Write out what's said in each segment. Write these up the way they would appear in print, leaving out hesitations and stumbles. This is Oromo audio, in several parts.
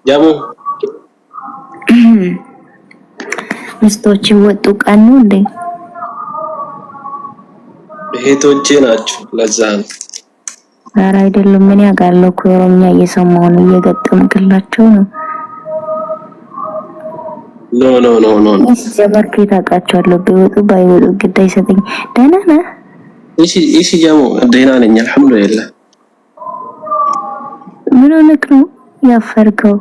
ጃሙ ሚስቶች ወጡ ቀኑ እንዴ እህቶቼ ናቸው ለዛ ነው ኧረ አይደለም ምን ያጋለው ኮሮኛ እየሰማው ነው እየገጠምክላቸው ነው ኖ ዘመርኩ ታውቃቸዋለሁ ቢወጡ ባይወጡ ግድ አይሰጠኝ ደህና ነህ እሺ ጃሙ ደህና ነኝ አልሐምዱሊላህ ምን ሆነክ ነው ያፈርከው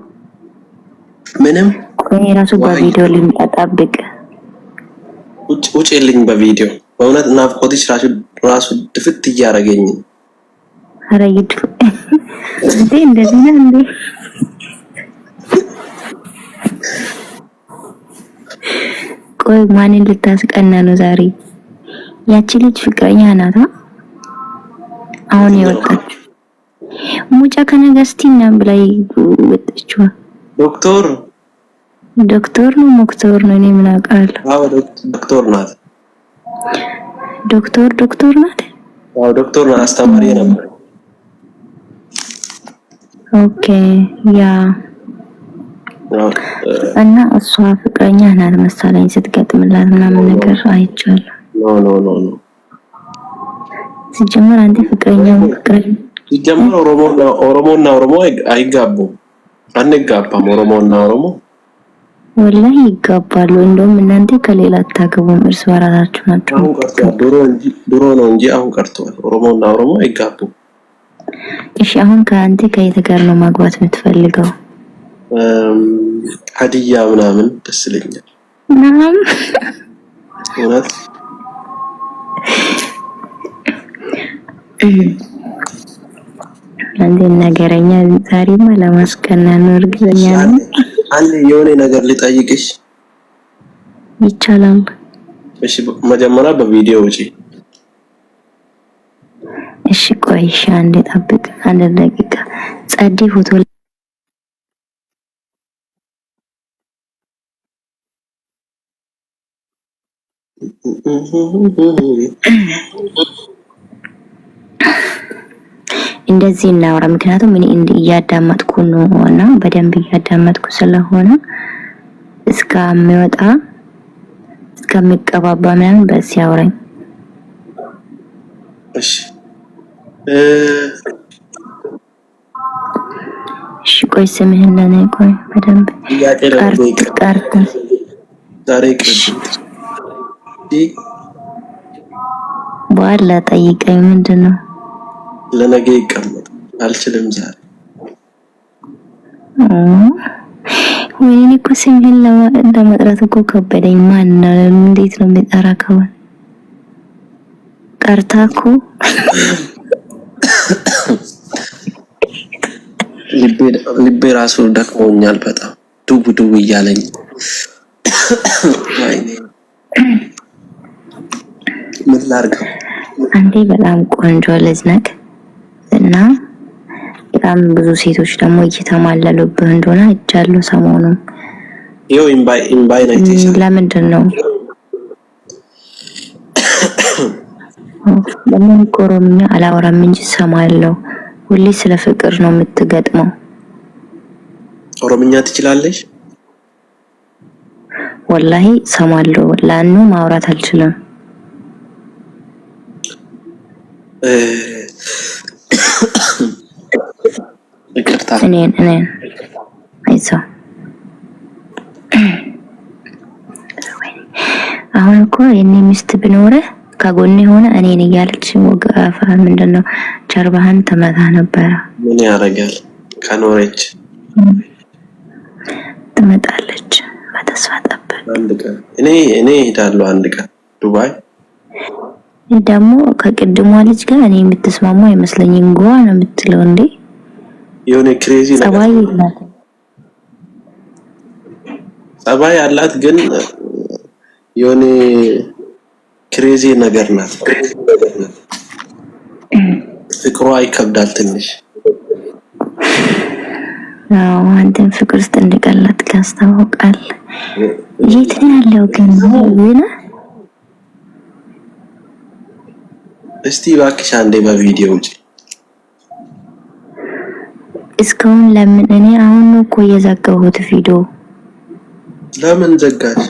ምንም ቆይ ራሱ በቪዲዮ ሊጣጣብቅ ውጪልኝ በቪዲዮ በእውነት ናፍቆትሽ ራሱ ድፍት እያረገኝ ኧረ ይድፍ እንዴ እንደዚህ ነው እንዴ ቆይ ማንን ልታስቀና ነው ዛሬ ያቺ ልጅ ፍቅረኛ ናታ አሁን የወጣች ሙጫ ከነገስቲና ብላይ ወጣችው ዶክተር ነው ሞክተር ነው እኔ ምን አውቃለሁ አዎ ዶክተር ናት ዶክተር ናት አዎ ዶክተር ናት አስተማሪ ነበር ኦኬ ያ እና እሷ ፍቅረኛ ናት መሰለኝ ስትገጥምላት ምናምን ነገር አይቻለሁ ኖ ሲጀመር አንተ ፍቅረኛ ሲጀመር ኦሮሞና ኦሮሞ አይጋቡም አንጋባም ኦሮሞና ኦሮሞ ወላሂ ይጋባሉ እንደውም እናንተ ከሌላ አታገቡም እርስ በራሳችሁ ናችሁ ድሮ ነው እንጂ አሁን ቀርቷል ኦሮሞና ኦሮሞ አይጋቡም እሺ አሁን ከአንተ ከየት ጋር ነው ማግባት የምትፈልገው ሀዲያ ምናምን ደስ ይለኛል ምናምን እውነት አንዴ ነገረኛ ዛሬማ ለማስቀና ነው እርግጠኛ ነኝ አንዴ የሆነ ነገር ልጠይቅሽ ይቻላል እሺ መጀመሪያ በቪዲዮ ውጪ እሺ ቆይ አንዴ ጠብቅ አንድ ደቂቃ ጸዲ ፎቶ እንደዚህ እናወራ ምክንያቱም እኔ እያዳመጥኩ ነውና በደንብ እያዳመጥኩ ስለሆነ እስከሚወጣ እስከሚቀባባ ምናምን በስ ያወራኝ እሺ ቆይ ስምህን ለኔ ቆይ በደንብ ቀርጥ ታሪክ በኋላ ጠይቀኝ ምንድነው ለነገ ይቀመጥ አልችልም ዛሬ ወይኔ እኮ ስምህን ለመጥራት እኮ ከበደኝ ማን ነው እንዴት ነው የሚጠራከው ቀርታኩ ልቤ ራሱ ደክሞኛል በጣም ዱብ እያለኝ ወይኔ ምን ላድርገው አንዴ በጣም ቆንጆ ልጅ ነህ እና በጣም ብዙ ሴቶች ደግሞ እየተማለሉብህ እንደሆነ አይቻለሁ ሰሞኑን ይኸው ኢንባይ ናይቴሽ ለምንድን ነው ለምን ኦሮምኛ አላወራም እንጂ ሰማለሁ ሁሌ ስለ ፍቅር ነው የምትገጥመው ኦሮምኛ ትችላለሽ ወላሂ ሰማለሁ ላኑ ማውራት አልችልም ይቅርታ እኔ አይዞህ አሁን እኮ የኔ ሚስት ብኖርህ ከጎኔ ሆነ እኔን እያለች ወጋፋ ምንድነው ጀርባህን ተመታ ነበር ምን ያረጋል ከኖረች ትመጣለች በተስፋ ጠብቅ አንድ ቀን እኔ ሄዳለሁ አንድ ቀን ዱባይ ደግሞ ከቅድሟ ልጅ ጋር እኔ የምትስማማ አይመስለኝም ጎዋ ነው የምትለው እንዴ የሆነ ክሬዚ ነገር ጸባይ አላት ግን የሆነ ክሬዚ ነገር ናት ፍቅሯ ይከብዳል ትንሽ አንተን ፍቅር ውስጥ እንደቀላት ያስታውቃል የት ነው ያለው ግን ወይና እስቲ እባክሽ አንዴ በቪዲዮ ውጪ እስካሁን ለምን እኔ አሁን ነው እኮ የዘጋሁት ቪዲዮ። ለምን ዘጋሽ?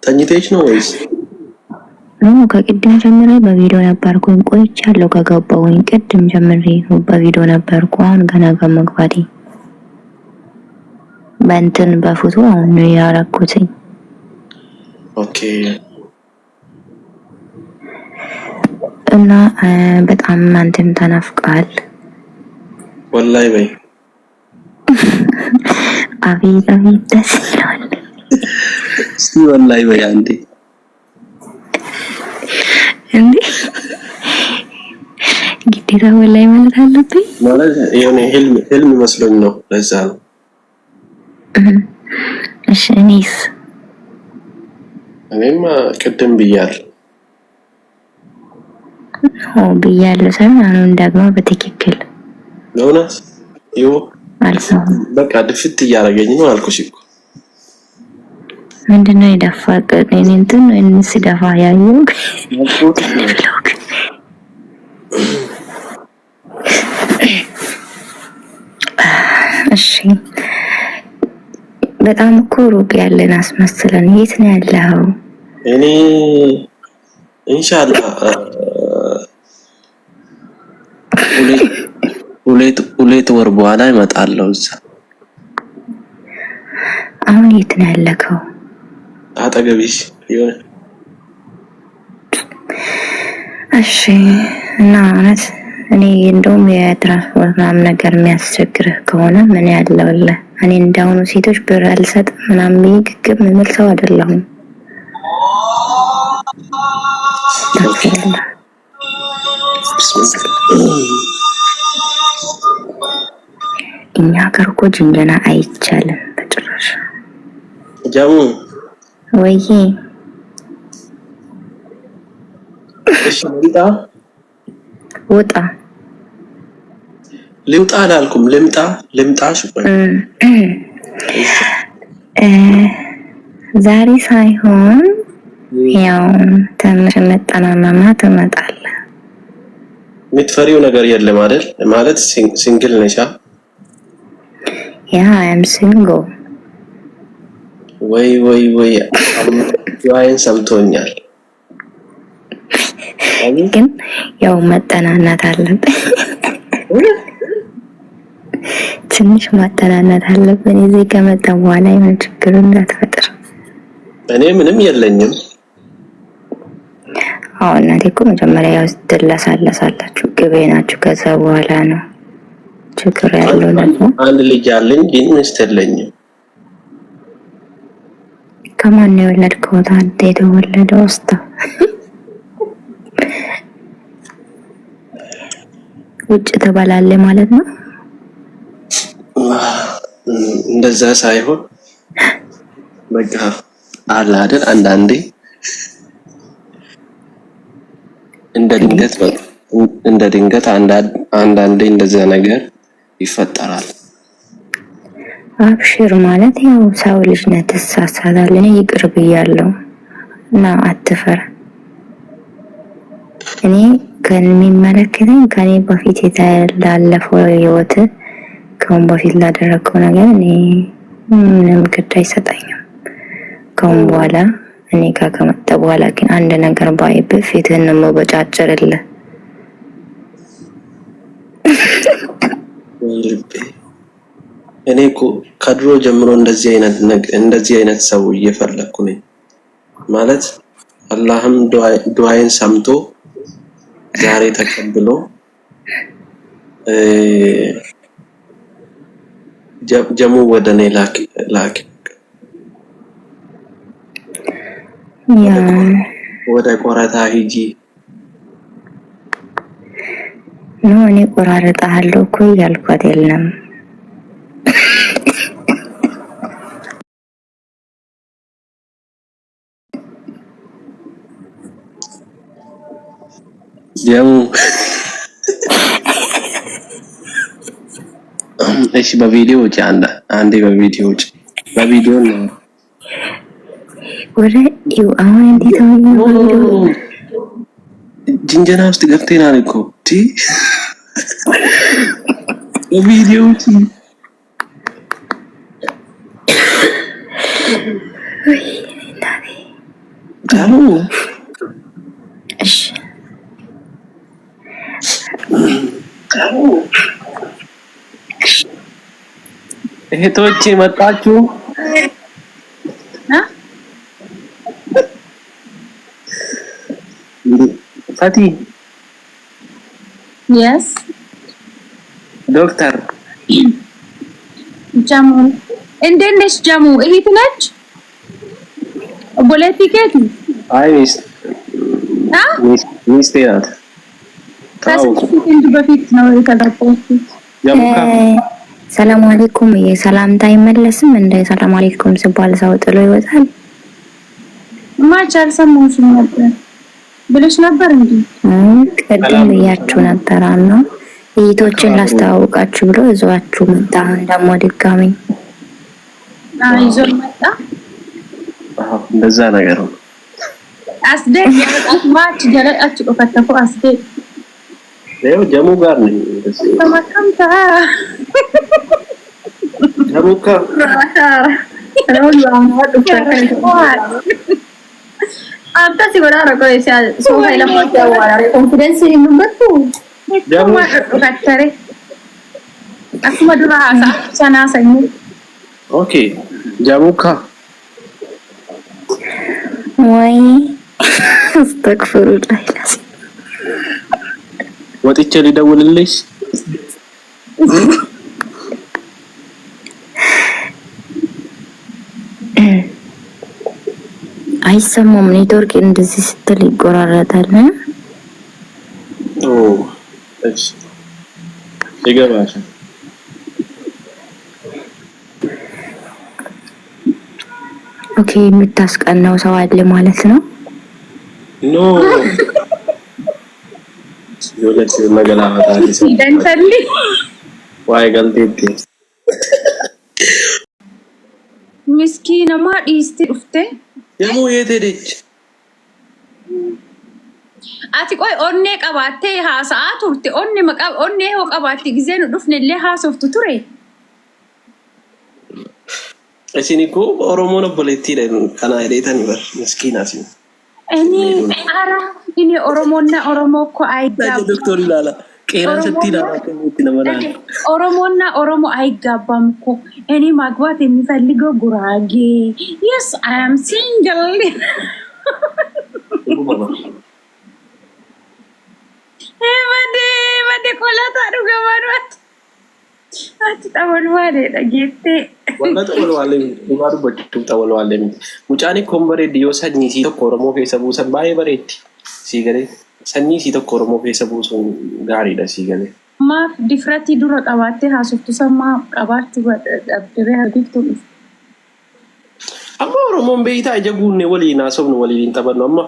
ተኝተሽ ነው ወይስ? ከቅድም ጀምሬ በቪዲዮ ነበርኩኝ። ቆይቻለሁ ከገባሁኝ ቅድም ጀምሬ በቪዲዮ ነበርኩ። አሁን ገና ከመግባቴ በእንትን በፎቶ አሁን ነው ያረኩትኝ። ኦኬ። እና በጣም አንተም ተናፍቃል። ወላሂ በይ። አቤት አቤት ደስ ይላል። እስቲ ወላሂ በይ አንዴ። እንዴ ግዴታ ወላሂ ማለት አለብኝ ማለት የሆነ ህልም መስሎኝ ነው ለዛ ነው። እሺ እኔማ ቅድም ብያለሁ። ብያለሁ ሳይሆን አሁን ደግሞ በትክክል ለውናት ይው አልሰማም። በቃ ድፍት እያደረገኝ ነው አልኩሽ እኮ። ምንድነው የደፋቅ እኔ እንትን እንስደፋ ያየው እሺ በጣም እኮ ሩቅ ያለን አስመስለን። የት ነው ያለው? እኔ ኢንሻአላህ ሁለት ወር በኋላ እመጣለሁ እዛ። አሁን የት ነው ያለከው? አጠገብሽ ይሆነ። እሺ እና ማለት እኔ እንደውም የትራንስፖርት ምናምን ነገር የሚያስቸግርህ ከሆነ ምን ያለውለ እኔ እንዳሁኑ ሴቶች ብር አልሰጥም ምናምን ይግግም ምል ሰው አይደለሁም። እኛ ሀገር እኮ ጅንጀና አይቻልም በጭራሽ። ጃሙ ወይዬ እሺ ልምጣ ወጣ ልምጣ አላልኩም። ልምጣሽ ወይ ዛሬ ሳይሆን ያው ትንሽ መጠናናና ትመጣለህ። የምትፈሪው ነገር የለም አይደል? ማለት ሲንግል ነሻ? ያ አም ሲንግል። ወይ ዋይን ሰምቶኛል። ግን ያው መጠናናት አለብን። ትንሽ ማጠናናት አለብን። እዚህ ከመጣ በኋላ የምን ችግር እንዳትፈጥር። እኔ ምንም የለኝም። አዎ እናቴ እኮ መጀመሪያ ያው ትለሳለሳላችሁ ግቤ ናችሁ። ከዛ በኋላ ነው ችግር ያለው ነው። አንድ ልጅ አለኝ ግን ሚስት የለኝም። ከማን ነው የወለድከው? ታዲያ የተወለደው ውስጥ ውጭ ተባላለ ማለት ነው። እንደዛ ሳይሆን በቃ አለ አይደል አንዳንዴ እንደ ድንገት አንዳንዴ እንደዛ ነገር ይፈጠራል። አብሽር ማለት ያው ሰው ልጅ ነህ፣ ትሳሳታለህ። እኔ ይቅር ብያለሁ እና አትፈር። እኔ ከሚመለከተኝ ከኔ በፊት የተላለፈው ህይወት ከአሁን በፊት ላደረገው ነገር እኔ ምንም ግድ አይሰጠኝም። ከአሁን በኋላ እኔ ጋር ከመጣ በኋላ ግን አንድ ነገር ባይብህ ፊትህን ነው መበጫጨርልህ። እኔ እኮ ከድሮ ጀምሮ እንደዚህ አይነት ሰው እየፈለኩ ነኝ። ማለት አላህም ዱዓዬን ሰምቶ ዛሬ ተቀብሎ ጀሙ ወደ እኔ ላክ ወደ ቆረታ ሂጂ ነው። እኔ ቆራረጣለሁ እኮ ያልኳት የለም። ጀሙ እሺ፣ በቪዲዮ ውጪ አንዴ በቪዲዮ ውጪ። በቪዲዮ ነው ወደ አሁን እንዴት ነው ጅንጀና ውስጥ ገብተናል እኮ فيديو قالوا ايش እህቶቼ መጣችሁ ፈቲ Yes. ዶክተር ጀሙ እንዴት ነሽ? ጀሙ እህት ነች? ፖለቲካቲ አይ ሚስቴ ናት። ከስንት በፊት ነው የተጋባችሁት? ሰላም አለይኩም የሰላምታ አይመለስም እንደ ሰላም አለይኩም ሲባል ሰው ጥሎ ይወጣል። ማች አልሰማሁሽም ነበር ብለሽ ነበር እንዴ? ቀደም ብያችሁ ነበር አና እህቶችን ላስተዋውቃችሁ ብሎ እዛችሁ መጣ። ደግሞ ድጋሚ አይዞ መጣ። እንደዛ ነገር ነው። አስደግ ማች ጀለጣችሁ ከተፈ አስደግ ነው ጀሙ ጋር ነኝ። ተመከምታ ጀሙካ አንተ ሲወራ ረቆ ይሳል ሶ ኃይለ ሞት ያዋራ ኮንፊደንስ ይኑበት ጀሙ ፈተረ አስመዱራ ሰና ሰኝ ኦኬ ጀሙካ ወይ አስተግፍሩላህ ወጥቼ ሊደውልልሽ አይሰማም። ኔትወርክ እንደዚህ ስትል ይቆራረጣል። ኦ እሺ ይገባሽ። ኦኬ የምታስቀናው ሰው አለ ማለት ነው። ኖ ዮለስ መገላታ ይደንተል ዋይ ገልቴት ምስኪና ማዲስቲ ኡፍቴ የሙ የቴደች አቲ ቆይ ኦኔ ቀባቴ ሃሳአት ኡርቴ ኦኔ መቀብ ኦኔ ሆ ቀባቴ ጊዜን ዱፍነለ ሃሶፍቱ ቱሬ እሲኒኮ ኦሮሞ ነው ፖለቲ ላይ ካና አይደታን ይበር ምስኪና ሲን እኔ አራ እኔ ኦሮሞና ኦሮሞ እኮ አይጋባ ዶክተር ይላላ ቄራን ሰቲና ማከሚት ለማለት ኦሮሞና ኦሮሞ አይጋባም እኮ እኔ ማግባት የሚፈልገው ጉራጌ yes I am single ወደ ኮላታ ዱገማራት አትጣወልዋለ ለጌቴ ወላተ ወልዋለ ዱባሩ በጭቱ ተወልዋለ ሙጫኒ ኮምበሬ ዲዮሰኒ ሲቶ ኦሮሞ ፌሰቡ ሰባይ በሬቲ ሲገሬ ሰኒ ሲቶ ኦሮሞ ፌሰቡ ሱን ጋሪ ዳ ሲገሬ ማፍ ዲፍራቲ ዱረ ቀባቴ ሃሶፍቱ ሰማ ቀባቱ በደብረ ሀዲቱ አማ ኦሮሞን ቤታ ጀጉኔ ወሊና ሶብን ወሊን ተበኑ አማ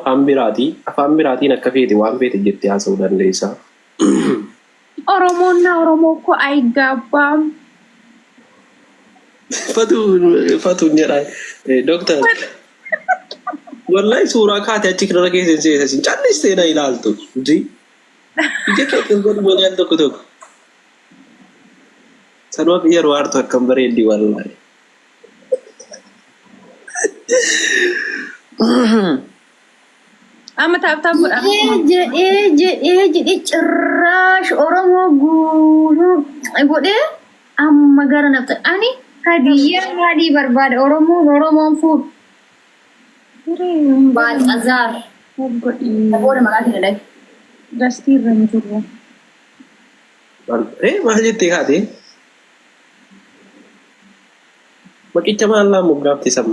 ፋምቢራቲ ነከፌቲ ዋን ቤት ጀት ያሰው ደንደይሳ ኦሮሞና ኦሮሞ እኮ አይጋባም። ፈቱ እንጀራ ዶክተር ወላይ ሱራ ካት ያቺ ክረከ ሴንሴሲን ጫንስ ተና ይላልቱ እንጂ ይጀከከን ጎድ ሞል ያልተኩቶ ሰኖ ቢየር ዋርቶ ከንበሬ እንዲወላል አመታብታም ኤጅ ጭራሽ ኦሮሞ ጉሩ ጎዴ አመጋረ ነበር አኒ ሀዲያ ማዲ በርባደ ኦሮሞን ፉ ባልአዛር ወደ ማለት ነው ደስቲ ረንጁሩ ማህጀት ይካቴ በቂቻ ማላ ሙጋፍት ይሰማ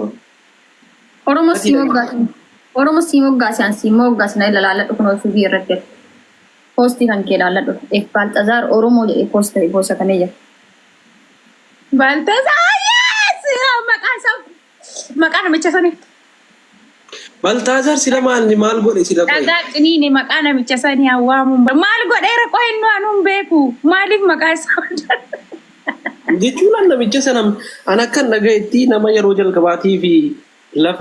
ኦሮሞ ሲሞጋሲያን ሲሞጋስና ይላላል ነው ሱቢ ይረከብ ፖስት ይካን ከላላል ባልአዛር ኦሮሞ ፖስት ይቦሰ ከነየ ባልአዛር መቃን መቸሰኔ ባልታዛር ሲለማል ማል ጎዴ ሲለቆይ ዳጋቅኒ ኔ መቃና መቸሰኔ ያዋሙ ማል ጎዴ ረቆይ ነው አኑን ቤኩ ማሊፍ መቃሳ ዲቹና እንደሚቸሰነም አናከን ነገይቲ ነማየ ሮጀል ገባቲ ፊ ለፋ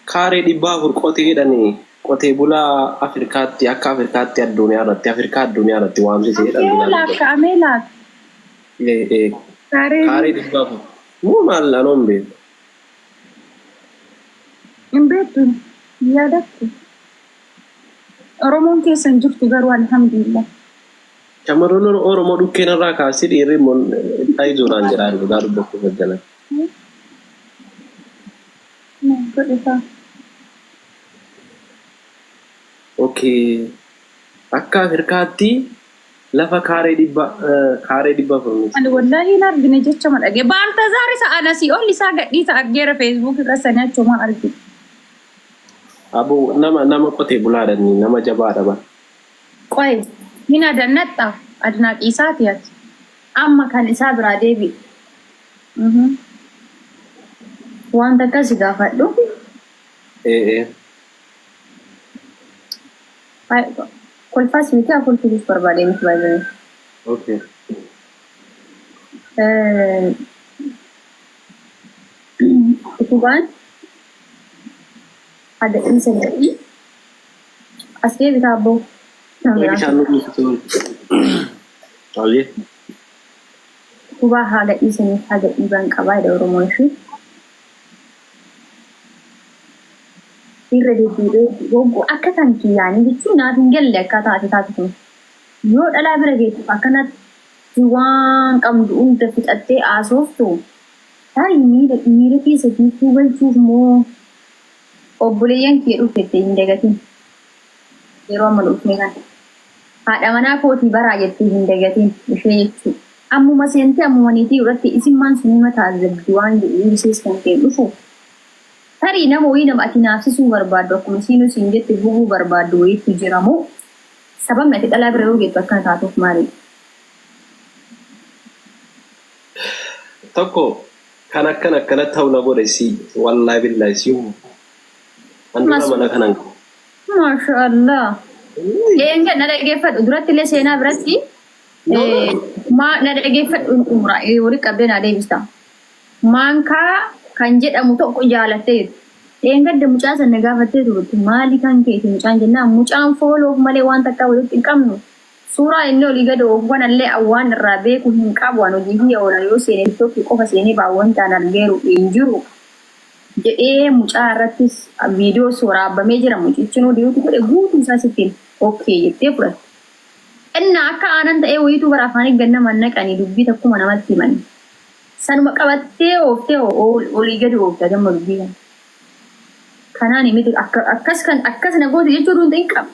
ካሬ ዲባ ሁርቆቴ ሄደኒ qotee bulaa Afrikaatti akka Afrikaatti addunyaarratti waamsisee Laakka ameelaak. Kaaree dhibbaaf maal anoon beeku. Hin beektu yaadattu. Oromoon keessan jirtu garuu alhamdulillah. Shamarroon Oromoo dhukkeen irraa kaasee dhiirri immoo dhaayizoodhaan jedhaa dhugaa dubbachuu fayyadan. Okay. Akka Afrikaatti lafa kaaree dhibba furmisi. Ani wallahi hin argine jecha madhage. Baaltazaar isa anasii ol isaa gadhiisa argeera Facebook irra sanii achuma argine. Abu nama qotee bulaadhani nama jabaadha ba. Qoy hin adannatta adnaaqii isaati ati. Amma kan isaa biraa deebi. Wanta akkasi gaafadhu. Kolfas miti kolfis barbaade miti baay'ee. Okay. Utubaan ada isa jadi asli kita bo. Bisa nunggu betul. Kali. Utubah ada isa ni ada iban kabai ada Oromo sih. Irra deebi'ee gogo akka kan kiyyaan jechuun naaf hin galle akka taate yoo dhalaa bira geessu akkanatti waan qabdu hunda fixattee haasoftu taa'ii miira keessa jiiftuu galchuuf moo obboleeyyan kee dhufettee hin dagatin yeroo amma dhufne kan haadha manaa kootii baraa jettee hin dagatin ishee jechuudha. Ammuma seentee ammuma niitii irratti isimmaan sunii mataa zabdi waan jedhu ibsees kan ta'e dhufu. Tari nama wayii nama ati naafsisuu barbaaddu akkuma siinuu siin jette guguu barbaaddu wayiitu jiramu sababni ati dhalaa bira yoo geettu akkana taatuuf maali? Tokko kan akkana ta'u na godhe si wallahi billahi si Antu mana kanan. Masya Allah. Enggak nada gefat duratti le sena berarti ma nada gefat umrah uri kabden ada bisa. Mangka kan jedhamu tokko jaalate enggak de mucaa sana gaafate turte maali kan keeti mucaan jenna mucaan fooloof malee waan takka walitti hin qabnu suuraa inni olii gad oofwanallee awwaan irraa beeku hin qabu waan hojii oola yoo seenee tokko qofa seenee baawwan taan argeeru hin jiru jedhee mucaa irrattis viidiyoo waraabamee jira mucichinuu dhiyuutu godhe guutuu isaa sittiin okay jettee fudhatte. Inna akka aanan ta'ee wayiitu bara afaanii ganna mannaqanii dubbii takkuma namatti himani. Sanuma qabattee ooftee olii gadi ooftaa damma dubbii kana. Kanaan miti akkas nagooti jechuun hundi hin qabu.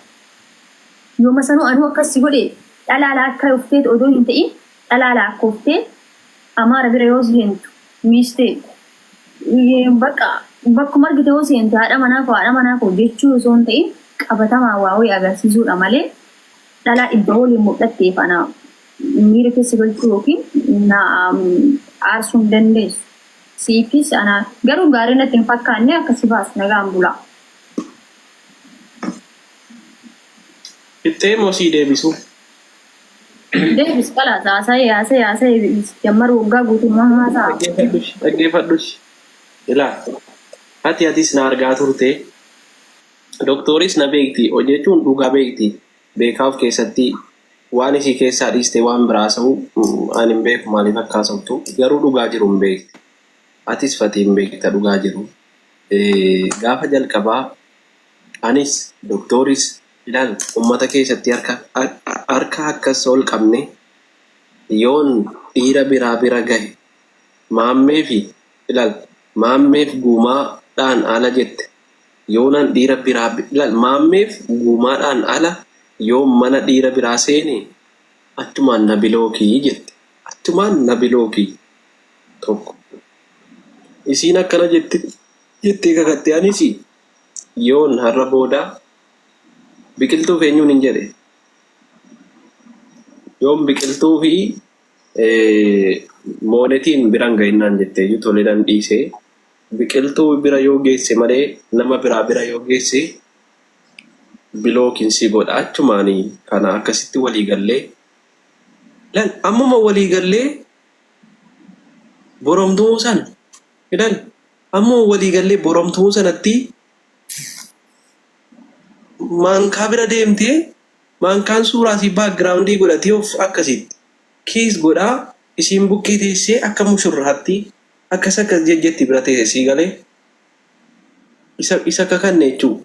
Yooma sanuu anuu akkas si godhe dhalaalaa akka ooftee odoo hin ta'in dhalaalaa akka ooftee amaara bira yoo seentu miistee bakkuma argite yoo seentu haadha manaa koo jechuu osoo hin ta'in qabatamaa waa wayii agarsiisuudha malee dhalaa iddoo waliin mul'atteef anaa miira keessa galchuu yookiin aarsuu hin dandeessu. Siifis ana garuu gaarii natti hin fakkaanne akkasii baas nagaan bulaa. Ittee mosii deebisu. Deebis kalaas haasa'e jammaru waggaa guutummaa haasa'a. Dhaggeeffadhush. Ilaa atis na argaa turte doktooris na beekti jechuun dhugaa beekti beekaaf keessatti waan isii keessaa dhiiste waan biraa sa'u ani hin beeku maaliif akkaasa'utu garuu dhugaa jiru hin beekti. Atis fatiin beekta dhugaa jiru. Gaafa jalqabaa anis doktooris ilaal uummata keessatti harka akkas ol qabne yoon dhiira biraa bira gahe maammee fi ilaal maammeef guumaadhaan ala jette yoonan dhiira biraa ilaal maammeef guumaadhaan ala yoo mana dhiira biraa seene attumaan na bilookii jette attumaan na bilookii tokko. Isiin akkana jettee kakatte anis yoon har'a booda biqiltuu eenyuun hin jedhe yoon biqiltuu fi moonetiin biraan gahinnaan jettee iyyuu toleedhaan dhiisee biqiltuu bira yoo geesse malee nama biraa bira yoo geesse bilookiin si godha achumaanii kana akkasitti walii gallee ammuma walii gallee boromtuu sana Idan, ammoo walii gallee boromtuu sanatti maankaa bira deemtee maankaan suuraa si backgroundii godhatee of akkasitti kiis godhaa isiin bukkee teessee akka mushurraatti akkas jetti bira teessee sii galee isa kakanne jechuudha.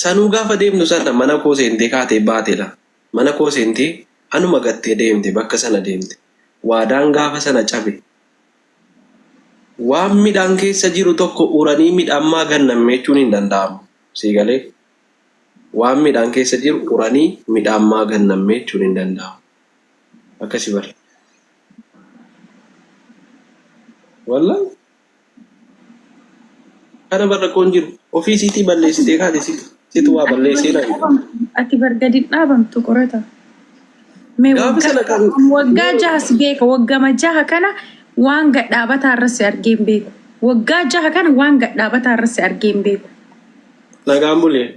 Sanuu gaafa deemnu sana mana koo seentee kaatee baatedha. Mana koo seentee anuma gattee deemte bakka sana deemte. Waadaan gaafa sana cabe. Waan midhaan keessa jiru tokko uranii midhaan maa gannamme jechuun hin danda'amu. Sii galee waan midhaan keessa jiru uranii midhaan maa gannamme jechuun hin danda'amu. Akkasii bari. Wallaan kana barra koon jiru ofii siitii balleessitee kaate situ waa balleessee na ati bargadi dhaabamtu qorata. Mee waggaa jahas beeka waggaa jaha kana waan gadhaabataa irratti argeen beeku. Waggaa jaha kana waan gadhaabataa irratti argeen beeku. Nagaan bulee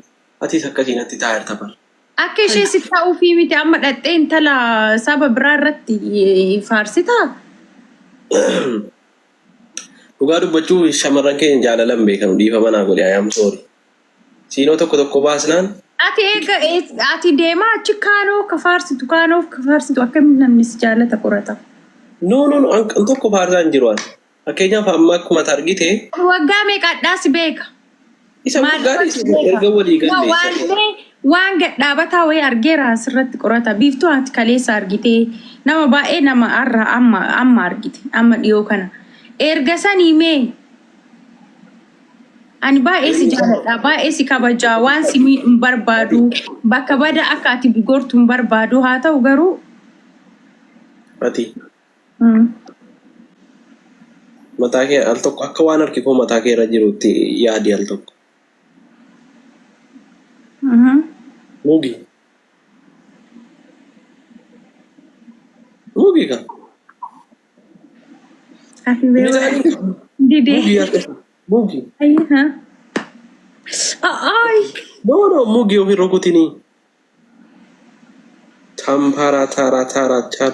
atis akkasiin atti taa'erta bara. Akka ishee si ta'uu fi miti amma dhadhee intala saba biraa irratti faarsitaa? Dhugaa dubbachuu shamarran keenya jaalalan beekan dhiifama naa godhe I am sorry. Siinoo tokko baasnaan. Ati deemaa achi kaanoo ka faarsitu akkamiin namni si jaalata qorata? No an tokko faarsaan jiru as. Fakkeenyaaf amma akkuma argite. Waggaa meeqadhaa si beeka? Isa waggaa erga walii gallee. Waan gadhaabataa wayii argeera asirratti qorata. Biiftuu ati kaleessa argitee nama baay'ee nama arra amma argite amma dhiyoo kana. Erga sanii mee ani baay'ee si jaaladha baay'ee si kabajaa waan si barbaadu bakka bada akka ati bigortu barbaadu haa ta'u garuu ati mataa kee al tokko akka waan harki koo mataa kee irra jirutti yaadi al tokko. Mugi kan. Happy birthday. Didi. Mugi. Ayah. Ay. No, mugi ofi rokutini. Tampara tara char.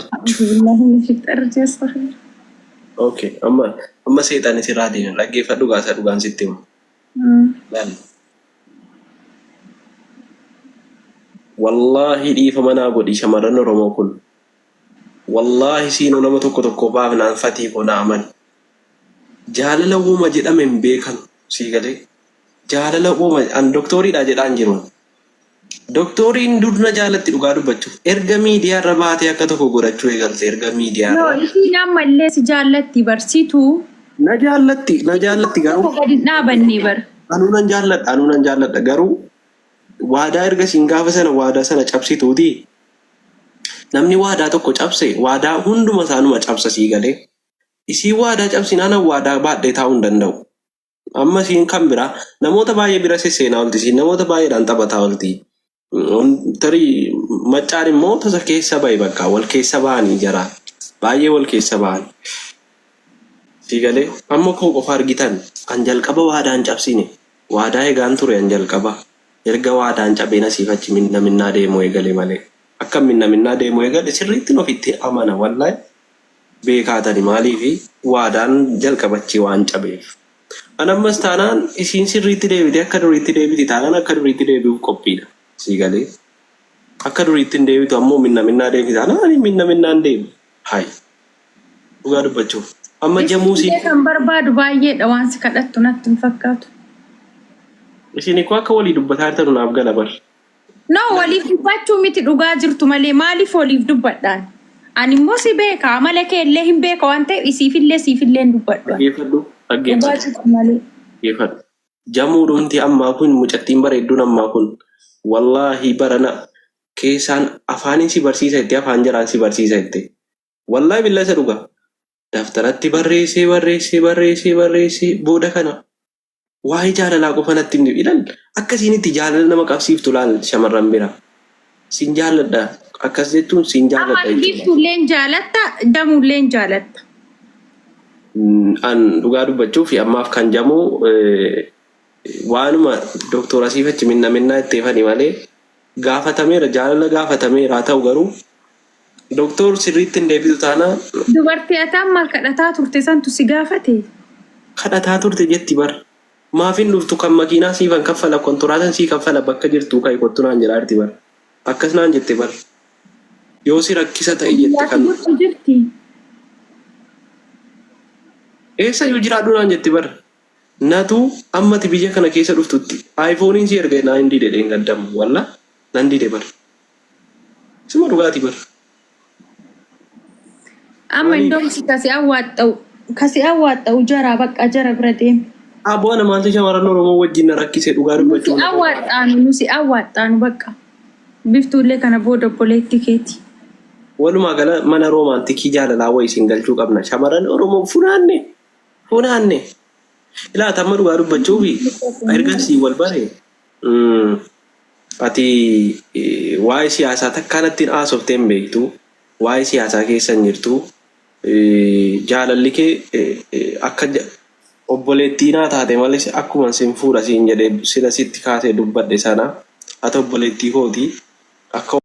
Okay, amma seetaan isi raadiin dhaggeeffadhu gaasa dhugaan sitti himu. Wallahi dhiifama naa godhi shamarran Oromoo kun. Wallahi siinoo nama tokko baafnaan fatii qona aman. Jaalala uuma jedhame hin beekan sii galee. Jaalala uuma an doktoriidha jedhaan jiru. Doktoriin durna jaalatti dhugaa dubbachuuf erga miidiyaa irra baatee akka tokko godhachuu eegalte erga miidiyaa irra. No, isiin ammallee si jaallatti barsiitu. Na jaallatti garuu. Gadi dhaabannee bar. Anuunan jaalladha garuu waadaa erga siin gaafa sana waadaa sana cabsituuti. Namni waadaa tokko cabse waadaa hunduma isaanuma cabsa sii galee. Isii waadaa cabsinaan waadaa baadhee taa'uu hin danda'u. Amma siin kan biraa namoota baay'ee bira sesseenaa olti siin namoota baay'eedhaan taphataa olti. Tarii maccaan immoo tasa keessa bahe bakka wal keessa bahanii jira. Baay'ee wal keessa bahan. Sii galee amma koo qofa argitan an jalqaba waadaan cabsine waadaa eegaan ture an jalqaba. Erga waadaan cabeen asiifachi minnaa deemuu eegale malee. Akka minnaa deemuu eegale sirriitti ofitti amana wallahi. Beekaatani maaliifi waadaan jalqabachi waan cabeef. Anammas taanaan isiin sirriitti deebite akka duriitti deebiti taanaan akka duriitti deebi'uuf qophiidha. Sii galee akka duriitti hin deebitu ammoo minnaa deebiti taanaan minnaan deebi. Hayi dhugaa dubbachuuf. Amma jamuusii. Kan barbaadu baay'eedha waan si kadhattu natti hin fakkaatu. Isin koo akka walii dubbataa jirtan naaf gala bar. No waliif dubbachuu miti dhugaa jirtu malee maaliif waliif dubbadhaan? Ani immoo si beeka amala kee illee hin beeka waan ta'eef siifillee hin dubbadhu. Dhaggeeffadhu. Jamuu dhumti ammaa kun mucattiin bareedduun ammaa kun wallahi barana keessaan afaanin si barsiisa itti afaan jaraan si barsiisa itti. Wallahi billaa isa dhugaa. Daftaratti barreessee booda kana. Waa'ee jaalalaa qofa natti hin dhibiidhaan akkasiin itti jaalala nama qabsiiftu laal shamarran bira. Siin jaalladha akkas jechuun siin jaalladha. Amma biiftuulleen jaalatta jamuulleen jaalatta. An dhugaa dubbachuuf ammaaf kan jamuu waanuma doktora siifachi minnaa itteefani malee gaafatameera jaalala gaafatameera haa ta'u garuu doktor sirriitti hin deebitu taanaan. Dubartii ataan maal kadhataa turte santu si gaafate? Kadhataa turte jetti bar. Maafin dhuftu kan makiinaa siifan kaffala kontoraataan sii kaffala bakka jirtu ka'e kottu naan jedhaa jirti bar. Akkas naan jette bar. Yoo si rakkisa ta'e jette kan. Eessa yoo jiraadhu naan jette bar. Natu ammati biyya kana keessa dhuftutti iPhone si erga naa hindi dedeen gaddamu walla nan dide bar. Suma dhugaati bar. Amma indoo kasi awwaaxxa'u jara bakka jara bira deemi. Abboon maaltu shamarran Oromoo wajjin na rakkisee dhugaa dubbachuu. Nusi awwaaxxaanu bakka. Biftuullee kana booda obboleetti keeti. Walumaa gala mana roomaantikii jaalalaa wayii isin galchuu qabna. Shamarran Oromoo funaanne. Ilaa tamma dhugaa dubbachuu fi ergasii wal bare. Ati waa'ee siyaasaa takkaanatti haasofte hin beektu. Waa'ee siyaasaa keessa hin jirtu. Jaalalli kee akka obboleettii naa taate malee akkuma sin fuudha siin jedhee sila sitti kaasee dubbadhe sana ati obboleettii kooti akka